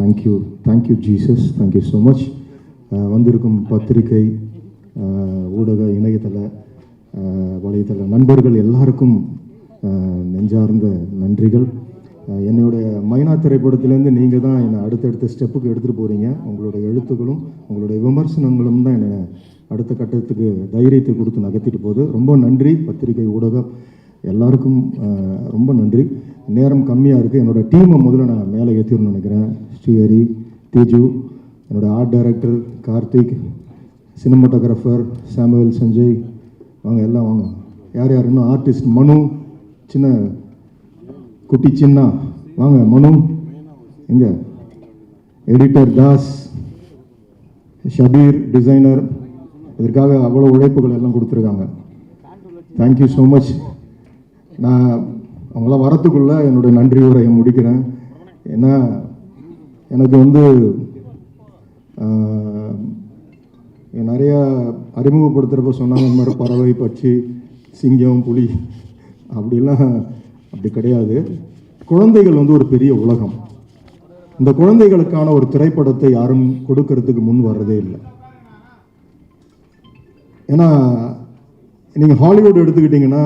Thank you Jesus, thank you so much. வந்திருக்கும் பத்திரிகை, ஊடக, இணையதள, வலைத்தள நண்பர்கள் எல்லாருக்கும் நெஞ்சார்ந்த நன்றிகள். என்னுடைய மைனா திரைப்படத்திலேருந்து நீங்கள் தான் என்னை அடுத்தடுத்த ஸ்டெப்புக்கு எடுத்துகிட்டு போகிறீங்க. உங்களுடைய எழுத்துக்களும் உங்களுடைய விமர்சனங்களும் தான் என்னை அடுத்த கட்டத்துக்கு தைரியத்தை கொடுத்து நகர்த்திட்டு போகுது. ரொம்ப நன்றி பத்திரிகை, ஊடகம் எல்லாருக்கும் ரொம்ப நன்றி. நேரம் கம்மியாக இருக்குது. என்னோடய டீமை முதல்ல நான் மேலே ஏற்றிடணும்னு நினைக்கிறேன். ஸ்ரீஹரி, தேஜு, என்னோடய art director Karthik, cinematographer Samuel, Sanjay, வாங்க எல்லாம் வாங்க. யார் யார் இன்னும் ஆர்டிஸ்ட் மனு, சின்ன குட்டி சின்ன வாங்க. மனு எங்கே? எடிட்டர் தாஸ், ஷபீர், டிசைனர், இதற்காக அவ்வளோ உழைப்புகள் எல்லாம் கொடுத்துருக்காங்க. Thank you so much. நான் அவங்களாம் வரத்துக்குள்ளே என்னுடைய நன்றி உரையை முடிக்கிறேன். ஏன்னா எனக்கு நிறையா அறிமுகப்படுத்துகிறப்ப சொன்னாங்க இந்த மாதிரி பறவை, பட்சி, சிங்கம், புலி அப்படிலாம். அப்படி கிடையாது. குழந்தைகள் ஒரு பெரிய உலகம். இந்த குழந்தைகளுக்கான ஒரு திரைப்படத்தை யாரும் கொடுக்கறதுக்கு முன் வர்றதே இல்லை. ஏன்னா நீங்கள் ஹாலிவுட் எடுத்துக்கிட்டிங்கன்னா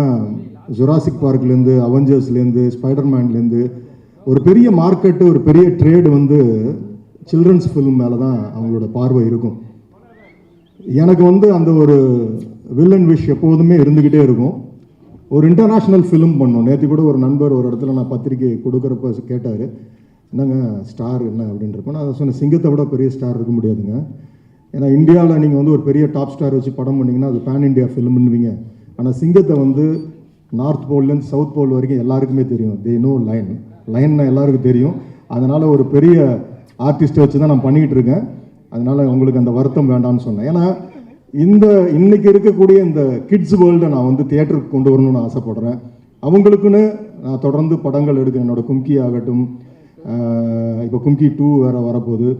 ஜுராசிக் பார்க்லேருந்து, அவெஞ்சர்ஸ்லேருந்து, ஸ்பைடர்மேன்லேருந்து ஒரு பெரிய மார்க்கெட்டு, ஒரு பெரிய ட்ரேடு சில்ட்ரன்ஸ் ஃபிலிம் மேலே தான் அவங்களோட பார்வை இருக்கும். எனக்கு அந்த ஒரு வில்லன் விஷ் எப்போதுமே இருந்துக்கிட்டே இருக்கும். ஒரு இன்டர்நேஷ்னல் ஃபிலிம் பண்ணோம். நேற்று கூட ஒரு நண்பர் ஒரு இடத்துல நான் பத்திரிக்கை கொடுக்குறப்ப கேட்டார், என்னங்க ஸ்டார் என்ன அப்படின்றப்ப நான் சொன்னேன், சிங்கத்தை விட பெரிய ஸ்டார் இருக்க முடியாதுங்க. ஏன்னா இந்தியாவில் நீங்கள் ஒரு பெரிய டாப் ஸ்டார் வச்சு படம் பண்ணிங்கன்னா அது பேன் இண்டியா ஃபிலிம்னுவீங்க. ஆனால் சிங்கத்தை நார்த் போல்லேருந்து சவுத் போல் வரைக்கும் எல்லாருக்குமே தெரியும். தே நோ லைன்னா எல்லாருக்கும் தெரியும். அதனால் ஒரு பெரிய ஆர்டிஸ்ட்டை வச்சு தான் நான் பண்ணிக்கிட்டு இருக்கேன். அதனால் உங்களுக்கு அந்த வருத்தம் வேண்டாம்னு சொன்னேன். ஏன்னா இன்னைக்கு இருக்கக்கூடிய இந்த கிட்ஸ் வேர்ல்டை நான் தியேட்டருக்கு கொண்டு வரணும்னு ஆசைப்படுறேன். அவங்களுக்குன்னு நான் தொடர்ந்து படங்கள் எடுக்கிறேன். என்னோட கும்கி ஆகட்டும், இப்போ கும்கி 2 வேறு வரப்போகுது.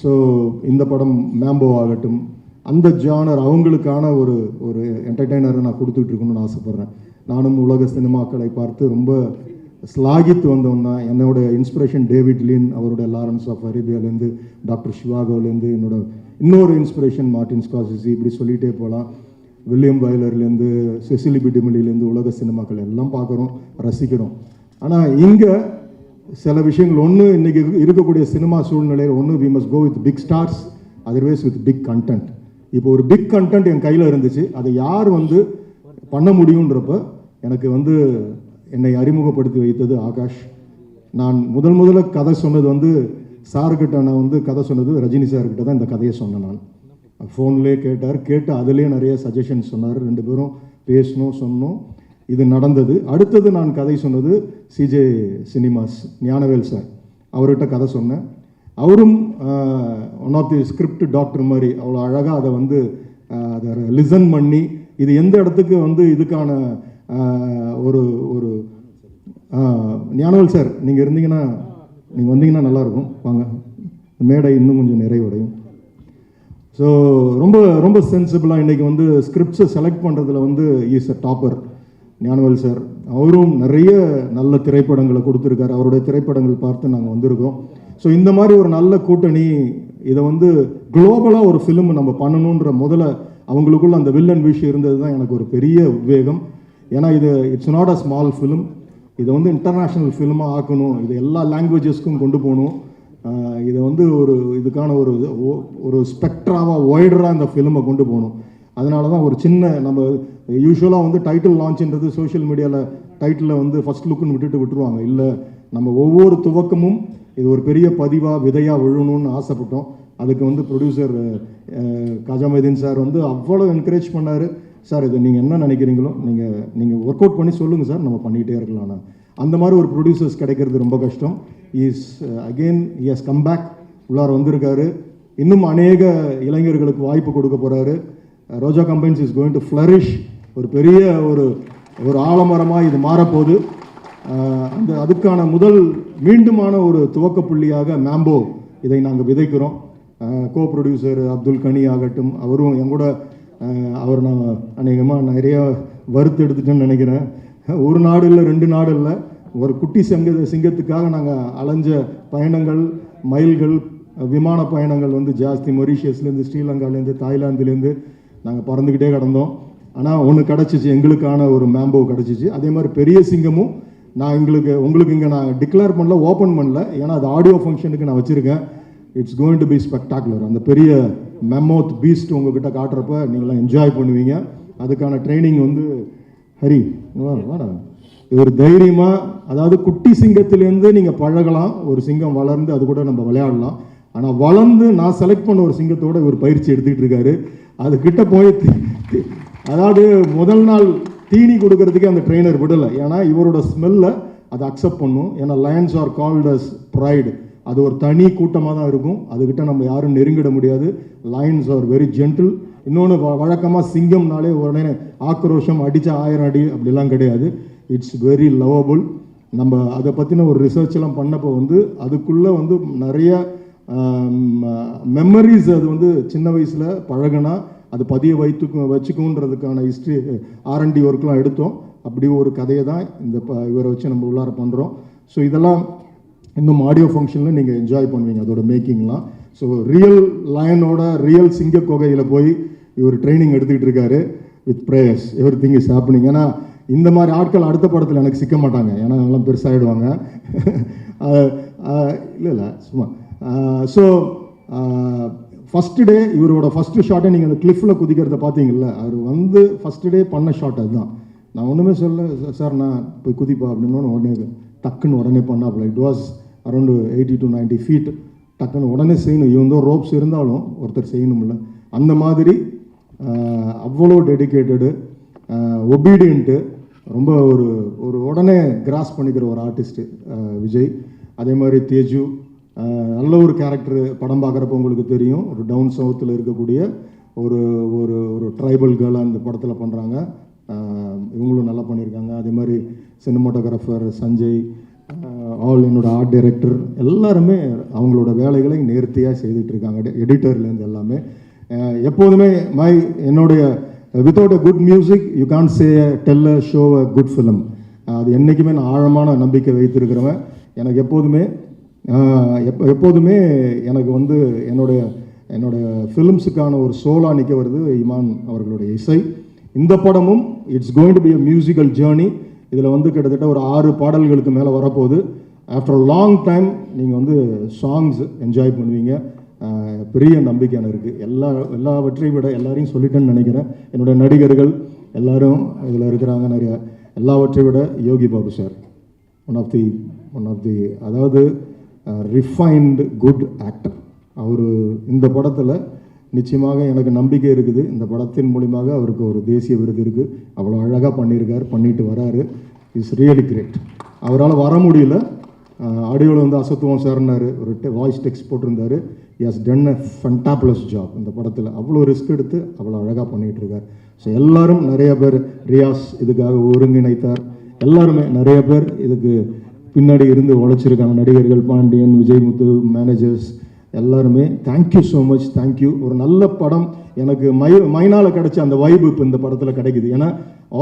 ஸோ இந்த படம் மேம்போ ஆகட்டும், அந்த ஜானர் அவங்களுக்கான ஒரு என்டர்டெய்னரை நான் கொடுத்துட்டு இருக்கணும்னு ஆசைப்பட்றேன். நானும் உலக சினிமாக்களை பார்த்து ரொம்ப ஸ்லாகித்து வந்தவன் தான். என்னோட இன்ஸ்பிரேஷன் டேவிட் லீன், அவருடைய லாரன்ஸ் ஆஃப் அரேபியாலேருந்து, டாக்டர் சிவாகோலேருந்து, என்னோட இன்னொரு இன்ஸ்பிரேஷன் மார்ட்டின் ஸ்கார்செஸி, இப்படி சொல்லிகிட்டே போகலாம். வில்லியம் வைலர்லேருந்து, செசிலி பி டிமிலிலேருந்து உலக சினிமாக்கள் எல்லாம் பார்க்குறோம், ரசிக்கிறோம். ஆனால் இங்கே சில விஷயங்கள் இன்றைக்கி இருக்கக்கூடிய சினிமா சூழ்நிலையில் we must go with big stars, otherwise with big content. இப்போ ஒரு பிக் கண்டென்ட் என் கையில் இருந்துச்சு. அதை யார் பண்ண முடியுன்றப்ப எனக்கு என்னை அறிமுகப்படுத்தி வைத்தது ஆகாஷ். நான் முதல்ல கதை சொன்னது சார்கிட்ட நான் கதை சொன்னது ரஜினி சார்கிட்ட தான் இந்த கதையை சொன்னேன். நான் ஃபோன்லேயே கேட்டு அதுலேயே நிறைய சஜஷன்ஸ் சொன்னார். 2 பேரும் பேசணும், சொன்னோம், இது நடந்தது. அடுத்தது நான் கதை சொன்னது சிஜே சினிமாஸ் ஞானவேல் சார், அவர்கிட்ட கதை சொன்னேன். அவரும் one of the script doctor மாதிரி அவ்வளோ அழகாக அதை லிசன் பண்ணி, இது எந்த இடத்துக்கு இதுக்கான ஒரு ஞானவேல் சார் நீங்கள் இருந்தீங்கன்னா, நீங்கள் வந்தீங்கன்னா நல்லாயிருக்கும், வாங்க, மேடை இன்னும் கொஞ்சம் நிறைவடையும். ஸோ ரொம்ப ரொம்ப சென்சிபிளாக இன்றைக்கி ஸ்கிரிப்ட்ஸை செலக்ட் பண்ணுறதுல is a topper Gnanavel sir. அவரும் நிறைய நல்ல திரைப்படங்களை கொடுத்துருக்காரு. அவருடைய திரைப்படங்கள் பார்த்து நாங்கள் வந்திருக்கோம். ஸோ இந்த மாதிரி ஒரு நல்ல கூட்டணி இதை குளோபலாக ஒரு ஃபிலிம் நம்ம பண்ணணுன்ற முதல்ல அவங்களுக்குள்ள அந்த வில்லன் விஷ் இருந்தது தான் எனக்கு ஒரு பெரிய உத்வேகம். ஏன்னா it's not a small film. இதை இன்டர்நேஷ்னல் ஃபிலிமாக ஆக்கணும், இது எல்லா லாங்குவேஜஸ்க்கும் கொண்டு போகணும். இதை இதுக்கான ஒரு ஸ்பெக்ட்ராவாக ஒய்டராக இந்த ஃபிலிமை கொண்டு போகணும். அதனால தான் ஒரு சின்ன நம்ம யூஸ்வலாக டைட்டில் லான்ச்ன்றது சோஷியல் மீடியாவில் டைட்டிலில் ஃபஸ்ட் லுக்குன்னு விட்டுருவாங்க. இல்லை, நம்ம ஒவ்வொரு துவக்கமும் இது ஒரு பெரிய பதிவாக விதையாக விழணும்னு ஆசைப்பட்டோம். அதுக்கு ப்ரொடியூசர் காஜாமதீன் சார் அவ்வளோ என்கரேஜ் பண்ணார். சார் இது நீங்கள் என்ன நினைக்கிறீங்களோ நீங்கள் ஒர்க் அவுட் பண்ணி சொல்லுங்கள் சார், நம்ம பண்ணிகிட்டே இருக்கலாம். அந்த மாதிரி ஒரு ப்ரொடியூசர்ஸ் கிடைக்கிறது ரொம்ப கஷ்டம். ஹி ஹஸ் கம் பேக், உள்ளார வந்திருக்காரு. இன்னும் அநேக இளைஞர்களுக்கு வாய்ப்பு கொடுக்க போகிறாரு. Roja combines is going to flourish. ஒரு பெரிய ஒரு ஆலமரமாக இது மாறப்போகுது. அதுக்கான மீண்டுமான ஒரு துவக்க புள்ளியாக மேம்போ இதை நாங்கள் விதைக்கிறோம். கோ ப்ரொடியூசர் அப்துல் கனி ஆகட்டும், அவரும் எங்கூட அவர் நான் அநேகமாக நிறையா வறுத்து எடுத்துட்டேன்னு நினைக்கிறேன். ஒரு நாடு இல்லை, 2 நாடு இல்லை, ஒரு குட்டி சிங்கத்துக்காக நாங்கள் அலைஞ்ச பயணங்கள், மைல்கள் விமான பயணங்கள் வந்து ஜாஸ்தி. மொரீஷியஸ்லேருந்து, ஸ்ரீலங்காலேருந்து, தாய்லாந்துலேருந்து நாங்கள் பறந்துக்கிட்டே கிடந்தோம். ஆனால் ஒன்று கிடச்சிச்சு, எங்களுக்கான ஒரு மேம்போ கிடச்சிச்சு. அதே மாதிரி பெரிய சிங்கமும் நான் உங்களுக்கு இங்கே நான் டிக்ளேர் பண்ணல, ஓப்பன் பண்ணல, ஏன்னா அது ஆடியோ ஃபங்க்ஷனுக்கு நான் வச்சுருக்கேன். It's going to be spectacular. அந்த பெரிய மெமோத் பீஸ்ட் உங்ககிட்ட காட்டுறப்ப நீங்களாம் என்ஜாய் பண்ணுவீங்க. அதுக்கான ட்ரைனிங் வந்து ஹரி வாடா, ஒரு தைரியமாக, அதாவது குட்டி சிங்கத்திலேருந்து நீங்கள் பழகலாம். ஒரு சிங்கம் வளர்ந்து அது கூட நம்ம விளையாடலாம். ஆனால் வளர்ந்து நான் செலக்ட் பண்ண ஒரு சிங்கத்தோட இவர் பயிற்சி எடுத்துக்கிட்டு இருக்காரு. அதுக்கிட்ட போய் அதாவது முதல் நாள் தீனி கொடுக்கறதுக்கே அந்த ட்ரெயினர் விடலை. ஏன்னா இவரோட ஸ்மெல்லை அதை அக்செப்ட் பண்ணும். ஏன்னா lions are called as pride. அது ஒரு தனி கூட்டமாக தான் இருக்கும். அதுக்கிட்ட நம்ம யாரும் நெருங்கிட முடியாது. Lions are very gentle. இன்னொன்று, வழக்கமாக சிங்கம்னாலே உடனே ஆக்ரோஷம், அடித்தா 1000 அடி அப்படிலாம் கிடையாது. It's very lovable. நம்ம அதை பற்றின ஒரு ரிசர்ச் எல்லாம் பண்ணப்போ வந்து அதுக்குள்ளே வந்து நிறைய மெமரிஸ், அது வந்து சின்ன வயசில் பழகினா அது பதிய வச்சுக்குன்றதுக்கான ஹிஸ்ட்ரி R&D ஒர்க்லாம் எடுத்தோம். அப்படி ஒரு கதையை தான் இந்த இவரை வச்சு நம்ம உள்ளார பண்ணுறோம். ஸோ இதெல்லாம் இன்னும் ஆடியோ ஃபங்க்ஷனில் நீங்கள் என்ஜாய் பண்ணுவீங்க அதோட மேக்கிங்லாம். ஸோ ரியல் லயனோட ரியல் சிங்க கொகையில் போய் இவர் ட்ரைனிங் எடுத்துக்கிட்டு இருக்காரு. With prayers every thing is happening. ஏன்னா இந்த மாதிரி ஆட்கள் அடுத்த படத்தில் எனக்கு சிக்க மாட்டாங்க. ஏன்னா எல்லாம் பெருசாகிடுவாங்க. இல்லை சும்மா. ஸோ ஃபஸ்ட்டு டே இவரோட ஃபஸ்ட்டு ஷாட்டை நீங்கள் அந்த கிளிஃபில் குதிக்கிறத பார்த்தீங்கல்ல, அவர் வந்து ஃபஸ்ட்டு டே பண்ண ஷாட் அதுதான். நான் ஒன்றுமே சொல்ல, சார் நான் போய் குதிப்பா அப்படின்னு உடனே டக்குன்னு உடனே பண்ணாப்புல. It was around 80 to 90 feet. டக்குன்னு உடனே செய்யணும். இவன் ரோப்ஸ் இருந்தாலும் ஒருத்தர் செய்யணும்ல. அந்த மாதிரி அவ்வளோ டெடிக்கேட்டடு, ஒபீடியன்ட்டு, ரொம்ப ஒரு உடனே கிராஸ் பண்ணிக்கிற ஒரு ஆர்டிஸ்ட்டு விஜய். அதே மாதிரி தேஜு நல்ல ஒரு கேரக்டர். படம் பார்க்குறப்ப உங்களுக்கு தெரியும், ஒரு டவுன் சவுத்தில் இருக்கக்கூடிய ஒரு ஒரு ஒரு ட்ரைபல் கேர்ளாக அந்த படத்தில் பண்ணுறாங்க. இவங்களும் நல்லா பண்ணியிருக்காங்க. அதே மாதிரி சினிமாட்டோகிராஃபர் சஞ்சய், ஆல் என்னோட ஆர்ட் டைரக்டர் எல்லாருமே அவங்களோட வேலைகளை நேர்த்தியாக செய்துட்ருக்காங்க. எடிட்டர்லேருந்து எல்லாமே. எப்போதுமே என்னுடைய without a good music you can't say tell a show a good film. அது என்றைக்குமே நான் ஆழமான நம்பிக்கை வைத்திருக்கிறவன். எனக்கு எப்போதுமே எனக்கு வந்து என்னோட ஃபிலிம்ஸுக்கான ஒரு சோலா நிற்க வருது இமான் அவர்களுடைய இசை. இந்த படமும் it's going to be a musical journey. இதில் வந்து கிட்டத்தட்ட ஒரு 6 பாடல்களுக்கு மேலே வரப்போகுது. ஆஃப்டர் அ லாங் டைம் நீங்கள் வந்து சாங்ஸ் என்ஜாய் பண்ணுவீங்க. பெரிய நம்பிக்கை எனக்கு இருக்குது. எல்லாவற்றையும் விட, எல்லாரையும் சொல்லிட்டேன்னு நினைக்கிறேன், என்னோட நடிகர்கள் எல்லாரும் இதில் இருக்கிறாங்க நிறைய. எல்லாவற்றை விட Yogi Babu sir one of the அதாவது ரிஃபைன்டு குட் ஆக்டர். அவர் இந்த படத்தில் நிச்சயமாக எனக்கு நம்பிக்கை இருக்குது. இந்த படத்தின் மூலியமாக அவருக்கு ஒரு தேசிய விருது இருக்குது. அவ்வளோ அழகாக பண்ணிட்டு வராரு. Is really great. அவரால் வர முடியல. ஆடியோவில் வந்து அசத்துவம் சார்னார், ஒரு வாய்ஸ் டெக்ஸ்ட் போட்டிருந்தார். Yes done a fantabulous job இந்த படத்தில். அவ்வளோ ரிஸ்க் எடுத்து அவ்வளோ அழகாக பண்ணிகிட்ருக்கார். ஸோ எல்லாரும் நிறைய பேர், ரியாஸ் இதுக்காக ஒருங்கிணைத்தார். எல்லாருமே நிறைய பேர் இதுக்கு பின்னாடி இருந்து உழைச்சிருக்காங்க. நடிகர்கள், பாண்டியன், விஜய்முத்து, மேனேஜர்ஸ் எல்லாருமே தேங்க்யூ ஸோ மச். தேங்க்யூ. ஒரு நல்ல படம் எனக்கு மைனால கிடைச்ச அந்த வைப் இப்போ இந்த படத்தில் கிடைக்குது. ஏன்னா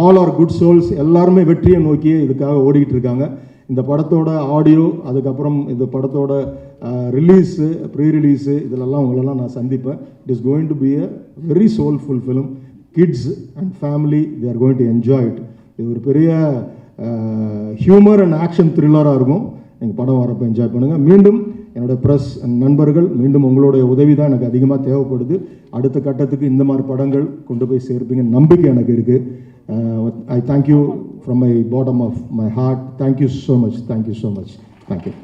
ஆல் ஆர் குட் சோல்ஸ். எல்லாருமே வெற்றியை நோக்கியே இதுக்காக ஓடிக்கிட்டு இருக்காங்க. இந்த படத்தோட ஆடியோ, அதுக்கப்புறம் இந்த படத்தோட ரிலீஸு, ப்ரீ ரிலீஸு, இதிலெல்லாம் உங்களெல்லாம் நான் சந்திப்பேன். It is going to be a very soulful film. Kids and family they are going to enjoy it. இது ஒரு பெரிய ஹியூமர் அண்ட் ஆக்ஷன் த்ரில்லராக இருக்கும். நீங்கள் படம் வரப்போ என்ஜாய் பண்ணுங்கள். மீண்டும் என்னோடய ப்ரெஸ் அண்ட் நண்பர்கள், மீண்டும் உங்களுடைய உதவி தான் எனக்கு அதிகமாக தேவைப்படுது. அடுத்த கட்டத்துக்கு இந்த மாதிரி படங்கள் கொண்டு போய் சேர்ப்பீங்க நம்பிக்கை எனக்கு இருக்குது. I thank you from my bottom of my heart. Thank you so much. Thank you so much. Thank you.